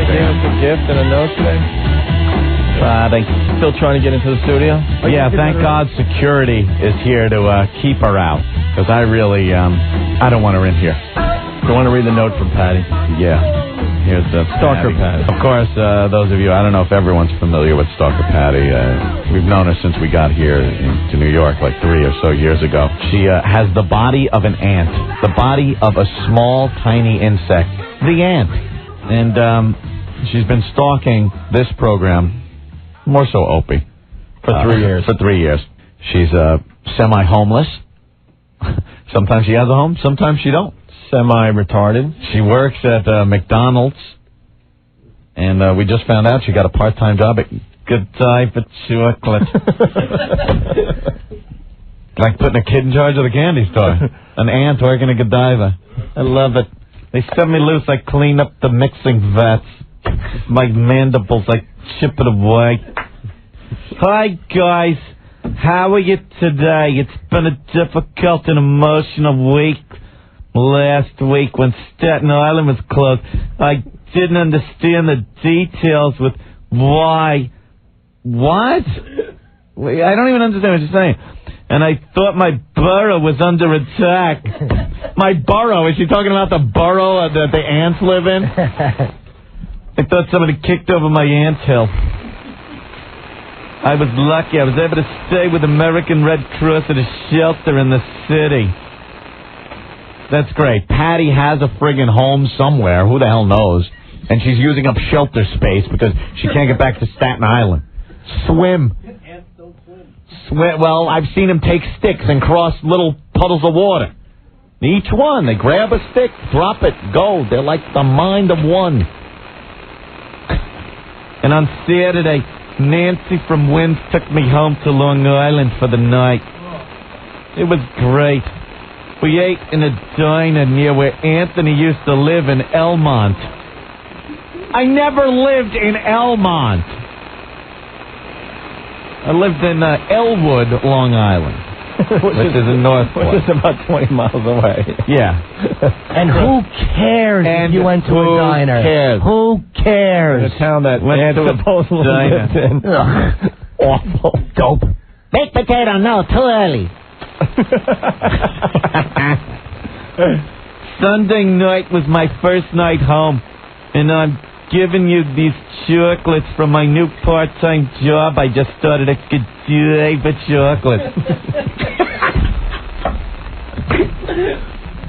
Gave us a gift and a note today. They still trying to get into the studio? Yeah, thank God security is here to keep her out. Because I really, I don't want her in here. You want to read the note from Patty? Yeah. Here's the Stalker Patti. Of course, those of you, I don't know if everyone's familiar with Stalker Patti. We've known her since we got here to New York like 3 or so years ago. She has the body of an ant, the body of a small, tiny insect, the ant. And she's been stalking this program, more so Opie, for 3 years. For 3 years. She's semi-homeless. Sometimes she has a home, sometimes she don't. Semi-retarded. She works at McDonald's, and we just found out she got a part-time job at Godiva chocolate. Like putting a kid in charge of the candy store. An ant working at Godiva. I love it. They set me loose. I clean up the mixing vats. My mandibles, I chip it away. Hi, guys. How are you today? It's been a difficult and emotional week. Last week when Staten Island was closed, I didn't understand the details with why. What? I don't even understand what you're saying. And I thought my burrow was under attack. My burrow? Is she talking about the burrow that the ants live in? I thought somebody kicked over my anthill. I was lucky. I was able to stay with American Red Cross at a shelter in the city. That's great. Patty has a friggin' home somewhere. Who the hell knows? And she's using up shelter space because she can't get back to Staten Island. Swim. Ants don't swim. Well, I've seen them take sticks and cross little puddles of water. Each one, they grab a stick, drop it, go. They're like the mind of one. And on Saturday, Nancy from Winds took me home to Long Island for the night. It was great. We ate in a diner near where Anthony used to live in Elmont. I never lived in Elmont. I lived in Elwood, Long Island, which is in Northport. Which is about 20 miles away. Yeah. And who cares if you went to a diner? Who cares? Who cares? In a town that Went supposedly lived in. Awful. Dope. Baked potato, no, too early. Sunday night was my first night home, and I'm giving you these chocolates from my new part-time job I just started at Godiva Chocolate.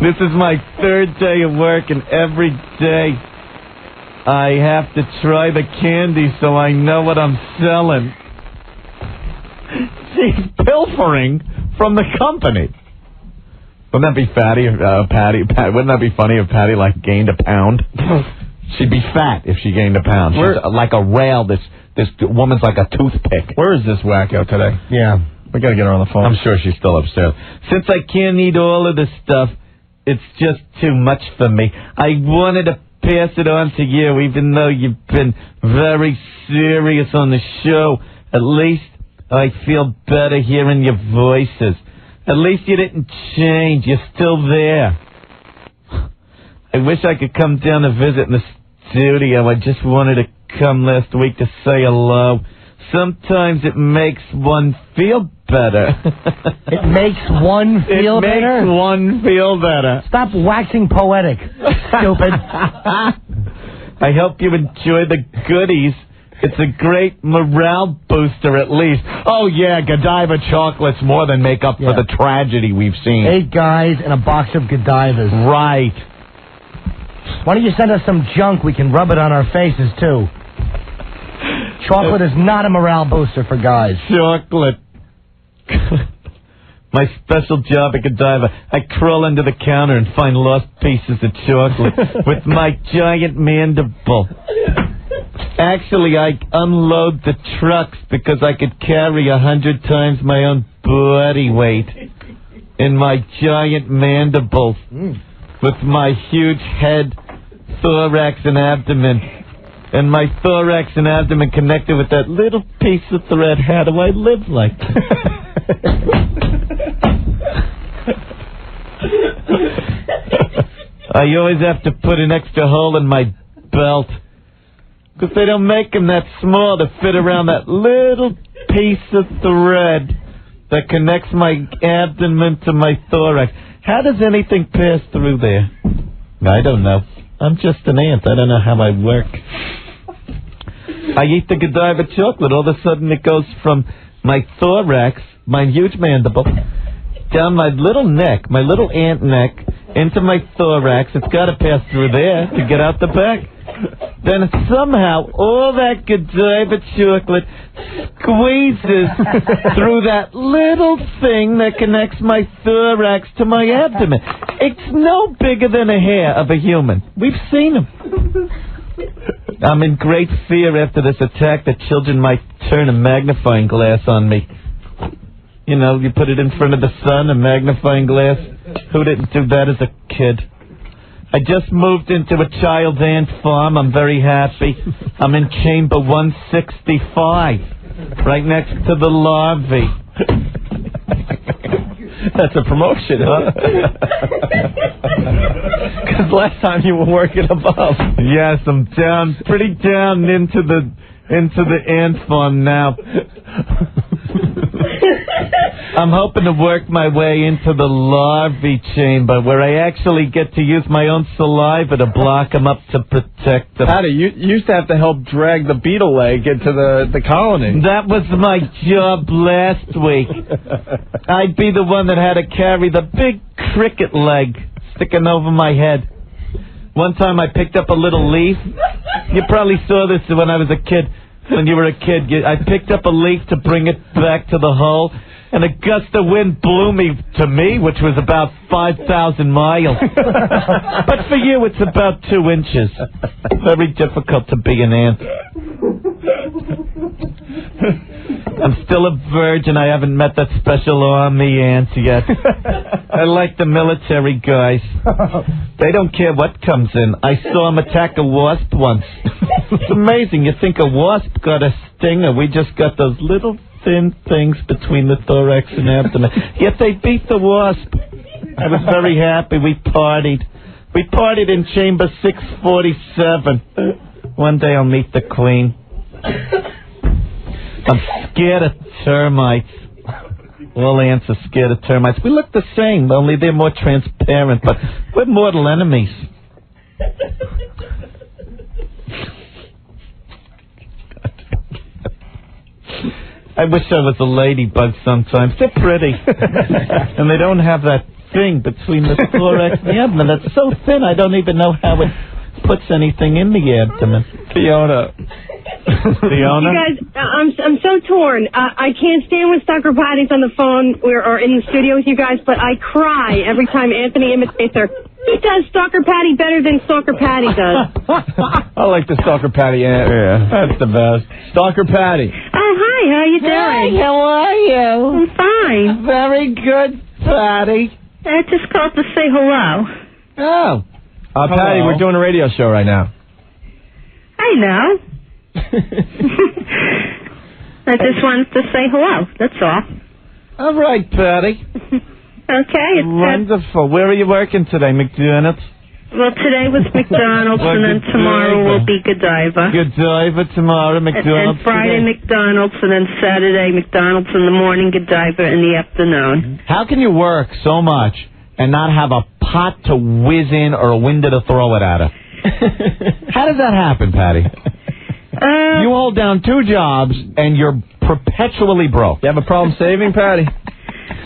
This is my third day of work, and every day I have to try the candy so I know what I'm selling. She's pilfering from the company. Wouldn't that be Patty? Wouldn't that be funny if Patty gained a pound? She'd be fat if she gained a pound. She's like a rail. This woman's like a toothpick. Where is this wacko today? Yeah. We gotta get her on the phone. I'm sure she's still upstairs. Since I can't eat all of this stuff, it's just too much for me. I wanted to pass it on to you, even though you've been very serious on the show. At least I feel better hearing your voices. At least you didn't change. You're still there. I wish I could come down to visit in the studio. I just wanted to come last week to say hello. Sometimes it makes one feel better. It makes one feel better? It makes one feel better. Stop waxing poetic, stupid. I hope you enjoy the goodies. It's a great morale booster, at least. Oh, yeah, Godiva chocolates more than make up for the tragedy we've seen. 8 guys and a box of Godivas. Right. Why don't you send us some junk? We can rub it on our faces, too. Chocolate is not a morale booster for guys. Chocolate. My special job at Godiva, I crawl under the counter and find lost pieces of chocolate with my giant mandible. Actually, I unload the trucks because I could carry 100 times my own body weight in my giant mandibles with my huge head, thorax, and abdomen. And my thorax and abdomen connected with that little piece of thread. How do I live like that? I always have to put an extra hole in my belt. Because they don't make them that small to fit around that little piece of thread that connects my abdomen to my thorax. How does anything pass through there? I don't know. I'm just an ant. I don't know how I work. I eat the Godiva chocolate. All of a sudden it goes from my thorax, my huge mandible, down my little neck, my little ant neck, into my thorax. It's got to pass through there to get out the back. Then somehow all that Godiva chocolate squeezes through that little thing that connects my thorax to my abdomen. It's no bigger than a hair of a human. We've seen them. I'm in great fear after this attack that children might turn a magnifying glass on me. You know, you put it in front of the sun, a magnifying glass. Who didn't do that as a kid? I just moved into a child ant farm. I'm very happy. I'm in chamber 165, right next to the larvae. That's a promotion, huh? Because last time you were working above. Yes, I'm down, pretty down into the ant farm now. I'm hoping to work my way into the larvae chamber, where I actually get to use my own saliva to block them up to protect them. Patty, you used to have to help drag the beetle leg into the colony. That was my job last week. I'd be the one that had to carry the big cricket leg sticking over my head. One time I picked up a little leaf. You probably saw this when I was a kid. When you were a kid, I picked up a leaf to bring it back to the hole, and a gust of wind blew me to me, which was about 5,000 miles. But for you, it's about 2 inches. Very difficult to be an ant. I'm still a virgin. I haven't met that special army ant yet. I like the military guys. They don't care what comes in. I saw him attack a wasp once. It's amazing. You think a wasp got a stinger. We just got those little thin things between the thorax and abdomen. Yet they beat the wasp. I was very happy. We partied. We partied in chamber 647. One day I'll meet the queen. I'm scared of termites. All ants are scared of termites. We look the same, only they're more transparent, but we're mortal enemies. I wish I was a ladybug sometimes. They're pretty. And they don't have that thing between the thorax and the abdomen. That's so thin, I don't even know how it puts anything in the abdomen. Fiona. Fiona? You guys, I'm so torn. I can't stand when Stalker Patti's on the phone or in the studio with you guys, but I cry every time Anthony imitates her. He does Stalker Patti better than Stalker Patti does. I like the Stalker Patti ant. Yeah, that's the best. Stalker Patti. Oh, hi. How you doing? Hi, how are you? I'm fine. Very good, Patty. I just called to say hello. Oh. Patty, we're doing a radio show right now. I know. I just wanted to say hello. That's all. All right, Patty. Okay. Wonderful. Where are you working today, McDonald's? Well, today was McDonald's, and then tomorrow will be Godiva. Godiva tomorrow, McDonald's. And Friday, today. McDonald's, and then Saturday, McDonald's in the morning, Godiva in the afternoon. How can you work so much and not have a pot to whiz in or a window to throw it at her? How does that happen, Patty? You hold down 2 jobs and you're perpetually broke. You have a problem saving, Patty?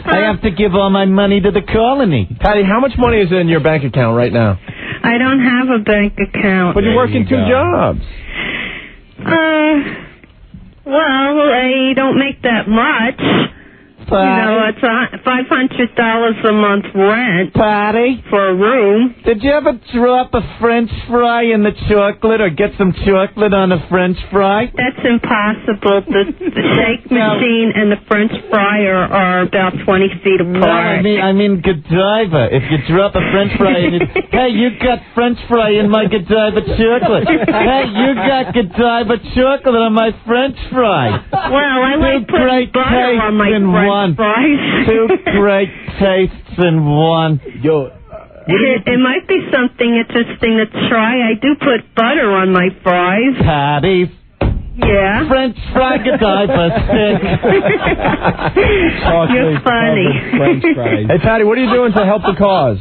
I have to give all my money to the colony. Patty, how much money is in your bank account right now? I don't have a bank account. But you're working 2 jobs. Well, I don't make that much. You know, it's $500 a month rent. Patty? For a room. Did you ever drop a French fry in the chocolate or get some chocolate on a French fry? That's impossible. The shake machine and the French fry are about 20 feet apart. No, I mean Godiva. If you drop a French fry and hey, you got French fry in my Godiva chocolate. Hey, you got Godiva chocolate on my French fry. Well, I like putting butter on my French fries. 2 great tastes in one. Yo, It might be something interesting to try. I do put butter on my fries. Patty. Yeah. French fry Godiva stick. You're funny. French fries. Hey, Patty, what are you doing to help the cause?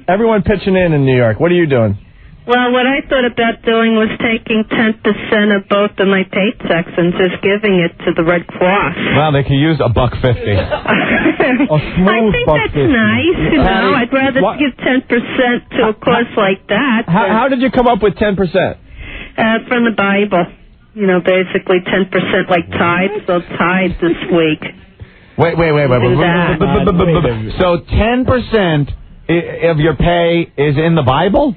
Everyone pitching in New York. What are you doing? Well, what I thought about doing was taking 10% of both of my paychecks and just giving it to the Red Cross. Well, they could use $1.50. I think that's nice, you know. I'd rather give 10% to a cause like that. How did you come up with 10%? From the Bible. You know, basically 10% like tithe. So tithe this week. Wait. So 10% of your pay is in the Bible?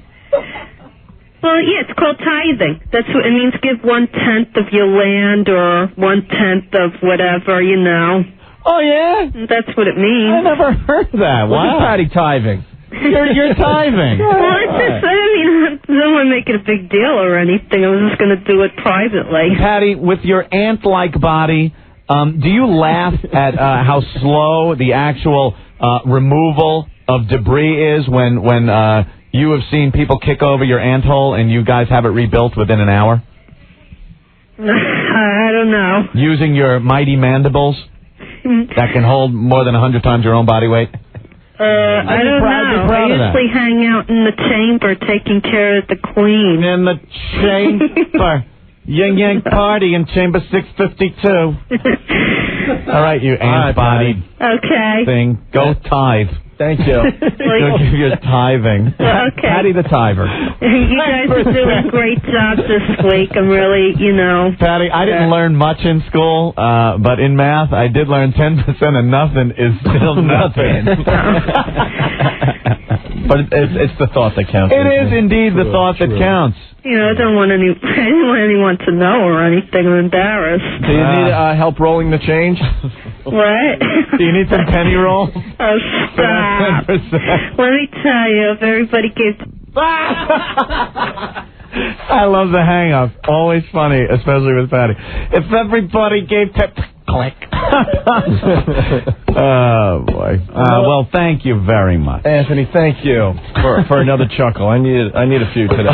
Well, yeah, it's called tithing. That's what it means. Give 1/10 of your land or 1/10 of whatever, you know. Oh, yeah? That's what it means. I never heard that. What's Wow. Patty tithing? You're tithing. Well, it's just, I mean, I don't want to make it a big deal or anything. I was just going to do it privately. Patty, with your ant-like body, do you laugh at how slow the actual removal of debris is when you have seen people kick over your ant hole and you guys have it rebuilt within an hour? I don't know. Using your mighty mandibles that can hold more than 100 times your own body weight? I don't know. I usually hang out in the chamber taking care of the queen. In the chamber. Yin Yang party in chamber 652. All right, you ant-bodied thing. Go tithe. Thank you. Go give your tithing. Okay. Patty the Tiver. You guys are doing a great job this week. I'm really, you know. Patty, I didn't learn much in school, but in math, I did learn 10% of nothing is still nothing. But it's the thought that counts. It is indeed the thought that counts. You know, I didn't want anyone to know or anything. I'm embarrassed. Do you need help rolling the change? What? Do you need some penny rolls? Oh, stop. Let me tell you, if everybody gave... I love the hang-up. Always funny, especially with Patty. If everybody gave... Click. Oh, boy. Well, thank you very much. Anthony, thank you for another chuckle. I need a few today.